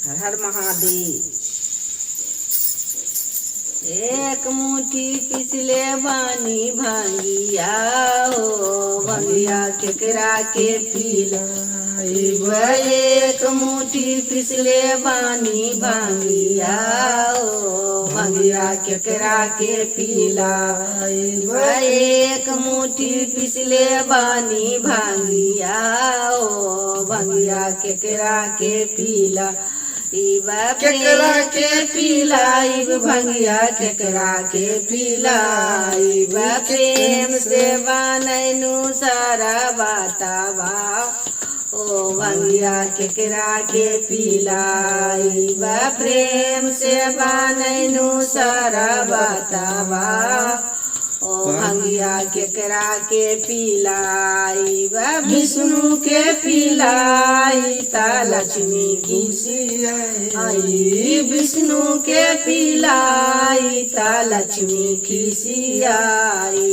हर हर महादेव। एक मुट्ठी पिसले बानी भांगिया हो, भांगिया केकरा के पीला। एक मुट्ठी पिसले बानी भांगिया हो, भांगिया केकरा के पीला। एक मुट्ठी पिसले बानी भांगिया हो, भांगिया केकरा के पीला। केकरा के पिलाइब भंगिया केकरा के पिलाइब, प्रेम से बनैनु सारा बातावा ओ भंगिया केकरा के पिलाइब, प्रेम से बनैनु सारा बातावा ओ भंगिया केकरा के पिलाइब। विष्णु के पिलाई ता लक्ष्मी खिसियाई, विष्णु के पिलाई ता लक्ष्मी खिसियाई।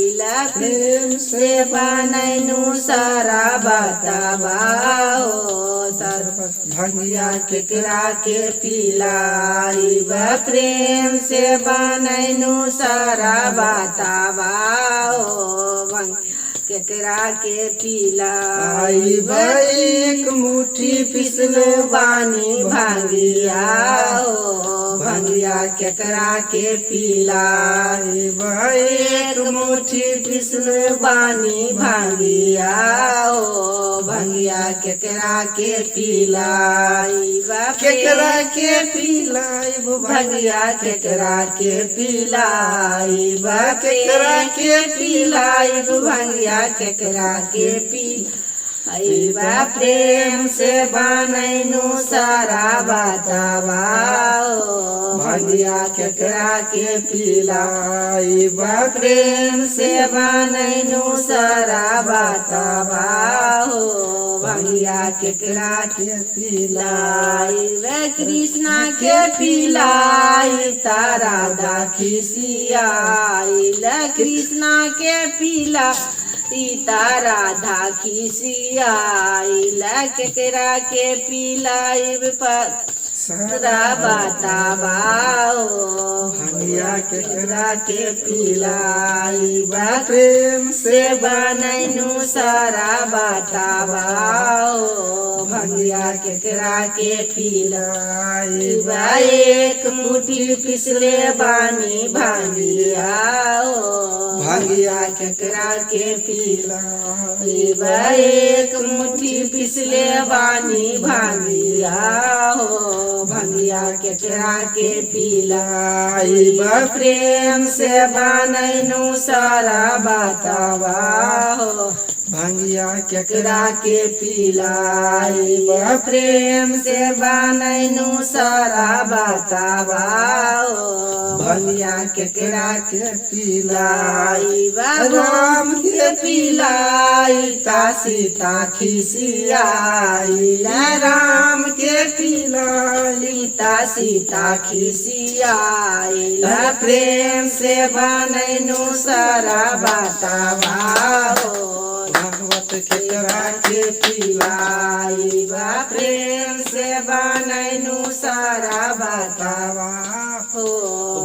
प्रेम से बनैनु सारा बातावा ओ भंगिया केकरा के पिलाइब, प्रेम से बनैनु सारा बातावा ओ केकरा के पिलाइब। एक मुट्ठी पिसले बानी भांगिया हो, भांगिया केकरा के पिलाइब। एक मुट्ठी पिसले बानी भांगिया हो, भांगिया केकरा के पिलाइब। केकरा के पिलाइब भांगिया केकरा के पिलाइब, केकरा के पिलाइब भांगिया केकरा के पिलाइब। प्रेम से बनैनु सारा बातावा ओ भांगिया केकरा के पिलाइब, प्रेम से बनैनु सारा बातावा ओ भंगिया केकरा के पिलाइब। कृष्णा के पिलाई ता राधा खिसियाई, कृष्णा के पिला ता राधा खिसियाई। केकरा के पिलाइब सारा बातावा ओ भंगिया केकरा के पिलाइब, प्रेम से बनैनु सारा बातावा ओ भंगिया केकरा के पिलाइब। एक मुट्ठी पिसले बानी भांगिया ओ भंगिया केकरा के पिलाइब। एक मुट्ठी पिसले बानी भांगिया हो, भंगिया केकरा के पिलाइब। प्रेम से बनैनु सारा बातावा हो, भंगिया केकरा के पिलाइब। प्रेम से बनैनु सारा बातावा ओ भंगिया केकरा के पिलाइब। राम के पिलाई ता सीता खिसियाई, राम के पिलाई ता सीता खिसियाई। प्रेम से बनैनु सारा बातावा ओ भगवत केकरा के पिलाइब। प्रेम से बनैनु सारा बातावा हो,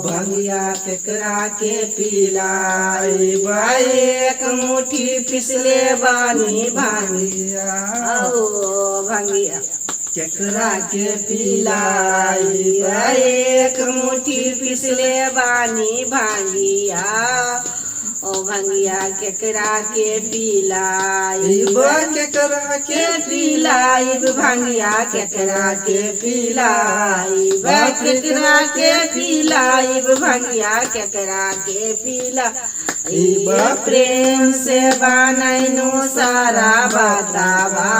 भंगिया केकरा के पिलाइब। एक मुट्ठी पिसले बानी भांगिया ओ भंगिया केकरा के पिलाइब। एक मुट्ठी पिसले बानी भांगिया ओ भंगिया केकरा के पिलाइब। केकरा के पिलाइब भंगिया केकरा के पिलाइब, केकरा के पिलाइब भंगिया केकरा के पिलाइब। प्रेम से बनैनु सारा बातावा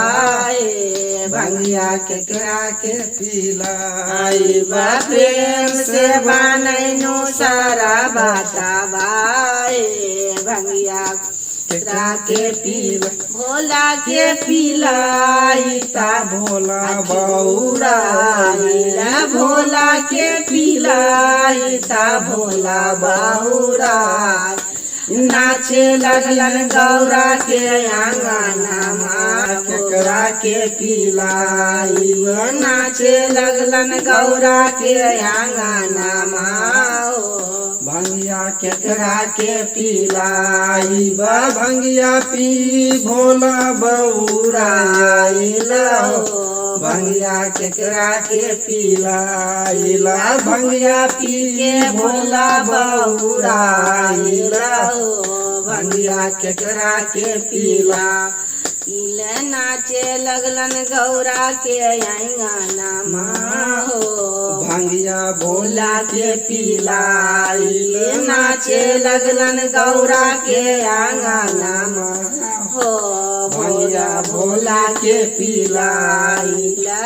ए भंगिया केकरा के पिलाइब। प्रेम से बनैनु सारा बातावा ए भंगिया केकरा के पिला। भोला के पिलाई ता भोला बौराई, भोला के पिलाई ता भोला बौराई। नाचे लगलन गौरा के आंगनमा केकरा के पिलाइब नाचे लगलन गौरा के आंगनमा भंगिया केकरा के पिलाइब भंगिया पी भोला बउराइल भंगिया केकरा के पिलाइला भंगिया पी के भोला बउराइल भंगिया केकरा के पिला नाचे लगलन गौरा के आंगनमा हो भंगिया भोला के पिलाइल नाचे लगलन गौरा के आंगनमा हो भंगिया भोला के पिलाइल